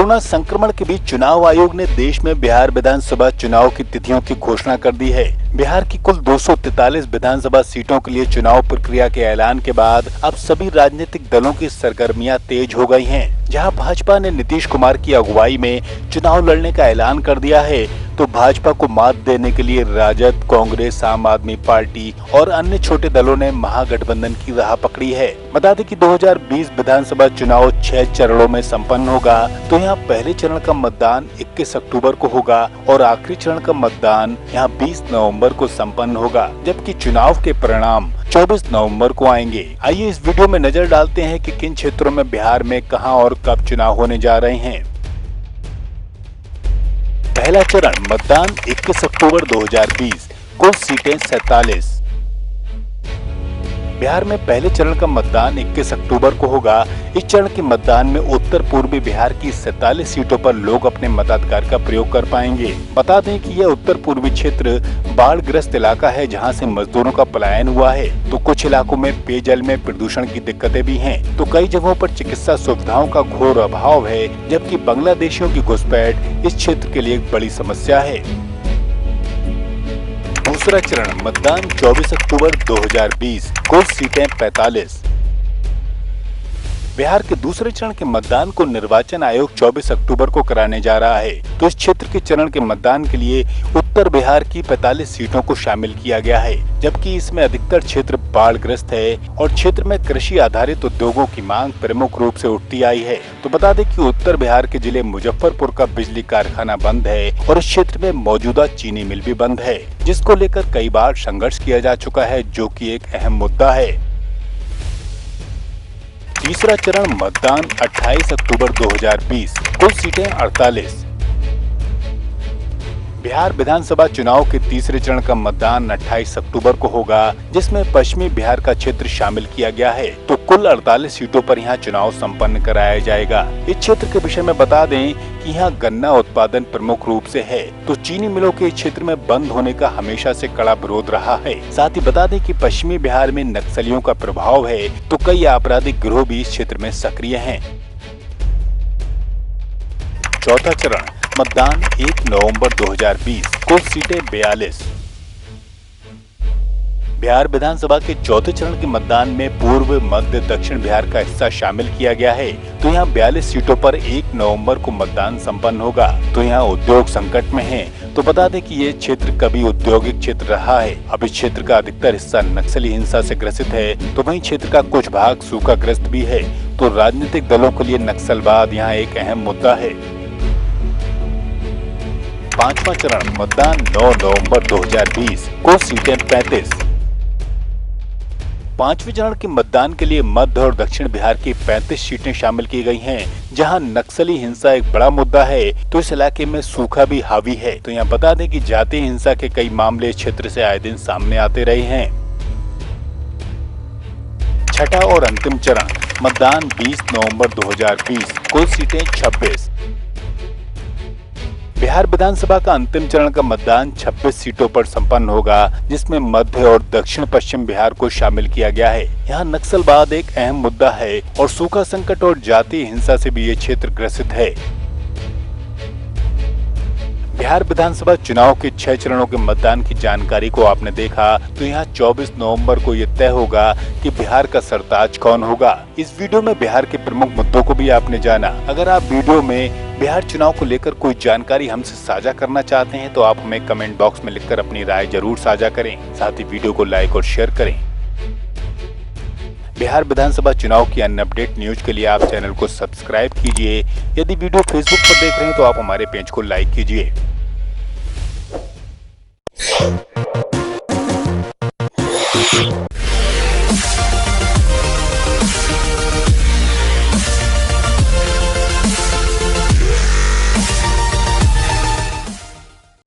Corona संक्रमण के बीच चुनाव आयोग ने देश में बिहार विधानसभा चुनाव की तिथियों की घोषणा कर दी है। बिहार की कुल 243 विधानसभा सीटों के लिए चुनाव प्रक्रिया के ऐलान के बाद अब सभी राजनीतिक दलों की सरगर्मियां तेज हो गई हैं। जहां भाजपा ने नीतीश कुमार की अगुवाई में चुनाव लड़ने का ऐलान कर दिया है, तो भाजपा को मात देने के लिए राजद, कांग्रेस, आम आदमी पार्टी और अन्य छोटे दलों ने महागठबंधन की राह पकड़ी है। बता दें कि 2020 विधानसभा चुनाव 6 चरणों में संपन्न होगा। तो यहाँ पहले चरण का मतदान 21 अक्टूबर को होगा और आखिरी चरण का मतदान यहाँ 20 नवंबर को संपन्न होगा, जबकि चुनाव के परिणाम 24 नवंबर को आएंगे। आइए इस वीडियो में नजर डालते हैं कि किन क्षेत्रों में बिहार में कहां और कब चुनाव होने जा रहे हैं। पहला चरण मतदान 21 अक्टूबर 2020, कुल सीटें 47। बिहार में पहले चरण का मतदान 21 अक्टूबर को होगा। इस चरण के मतदान में उत्तर पूर्वी बिहार की 47 सीटों पर लोग अपने मताधिकार का प्रयोग कर पाएंगे। बता दें कि यह उत्तर पूर्वी क्षेत्र बाढ़ग्रस्त इलाका है, जहां से मजदूरों का पलायन हुआ है। तो कुछ इलाकों में पेयजल में प्रदूषण की दिक्कतें भी हैं। तो कई जगहों पर चिकित्सा सुविधाओं का घोर अभाव है, जबकि बांग्लादेशियों की घुसपैठ इस क्षेत्र के लिए एक बड़ी समस्या है। दूसरा चरण मतदान 24 अक्टूबर 2020, कुल सीटें 45। बिहार के दूसरे चरण के मतदान को निर्वाचन आयोग 24 अक्टूबर को कराने जा रहा है। तो इस क्षेत्र के चरण के मतदान के लिए उत्तर बिहार की 45 सीटों को शामिल किया गया है, जबकि इसमें अधिकतर क्षेत्र बाढ़ग्रस्त है और क्षेत्र में कृषि आधारित उद्योगों की मांग प्रमुख रूप से उठती आई है। तो बता दें कि उत्तर बिहार के जिले मुजफ्फरपुर का बिजली कारखाना बंद है और इस क्षेत्र में मौजूदा चीनी मिल भी बंद है, जिसको लेकर कई बार संघर्ष किया जा चुका है, जो कि एक अहम मुद्दा है। तीसरा चरण मतदान 28 अक्टूबर 2020, कुल सीटें 48। बिहार विधानसभा चुनाव के तीसरे चरण का मतदान 28 अक्टूबर को होगा, जिसमें पश्चिमी बिहार का क्षेत्र शामिल किया गया है। तो कुल 48 सीटों पर यहाँ चुनाव संपन्न कराया जाएगा। इस क्षेत्र के विषय में बता दें कि यहाँ गन्ना उत्पादन प्रमुख रूप से है। तो चीनी मिलों के क्षेत्र में बंद होने का हमेशा से कड़ा विरोध रहा है। साथ ही बता दें कि पश्चिमी बिहार में नक्सलियों का प्रभाव है, तो कई आपराधिक गिरोह भी इस क्षेत्र में सक्रिय हैं। चौथा चरण मतदान 1 नवंबर 2020, कुल सीटें 42। बिहार विधानसभा के चौथे चरण के मतदान में पूर्व, मध्य, दक्षिण बिहार का हिस्सा शामिल किया गया है। तो यहाँ 42 सीटों पर 1 नवंबर को मतदान संपन्न होगा। तो यहाँ उद्योग संकट में है। तो बता दें कि ये क्षेत्र कभी औद्योगिक क्षेत्र रहा है। अब इस क्षेत्र का अधिकतर हिस्सा नक्सली हिंसा से ग्रसित है, तो वहीं क्षेत्र का कुछ भाग सूखाग्रस्त भी है। तो राजनीतिक दलों के लिए नक्सलवाद यहाँ एक अहम मुद्दा है। पांचवा चरण मतदान 9 नवंबर 2020, कुल सीटें 35। पांचवें चरण के मतदान के लिए मध्य और दक्षिण बिहार की 35 सीटें शामिल की गई हैं, जहां नक्सली हिंसा एक बड़ा मुद्दा है। तो इस इलाके में सूखा भी हावी है। तो यहाँ बता दें कि जातीय हिंसा के कई मामले इस क्षेत्र से आए दिन सामने आते रहे हैं। छठा और अंतिम चरण मतदान 20 नवंबर 2020, कुल सीटें 26। बिहार विधानसभा का अंतिम चरण का मतदान 26 सीटों पर संपन्न होगा, जिसमें मध्य और दक्षिण पश्चिम बिहार को शामिल किया गया है। यहाँ नक्सलवाद एक अहम मुद्दा है और सूखा संकट और जातीय हिंसा से भी ये क्षेत्र ग्रसित है। बिहार विधानसभा चुनाव के 6 चरणों के मतदान की जानकारी को आपने देखा। तो यहाँ 24 नवंबर को ये तय होगा कि बिहार का सरताज कौन होगा। इस वीडियो में बिहार के प्रमुख मुद्दों को भी आपने जाना। अगर आप वीडियो में बिहार चुनाव को लेकर कोई जानकारी हमसे साझा करना चाहते हैं, तो आप हमें कमेंट बॉक्स में लिखकर अपनी राय जरूर साझा करें। साथ ही वीडियो को लाइक और शेयर करें। बिहार विधानसभा चुनाव की अन्य अपडेट न्यूज के लिए आप चैनल को सब्सक्राइब कीजिए। यदि वीडियो फेसबुक पर देख रहे हैं तो आप हमारे पेज को लाइक कीजिए।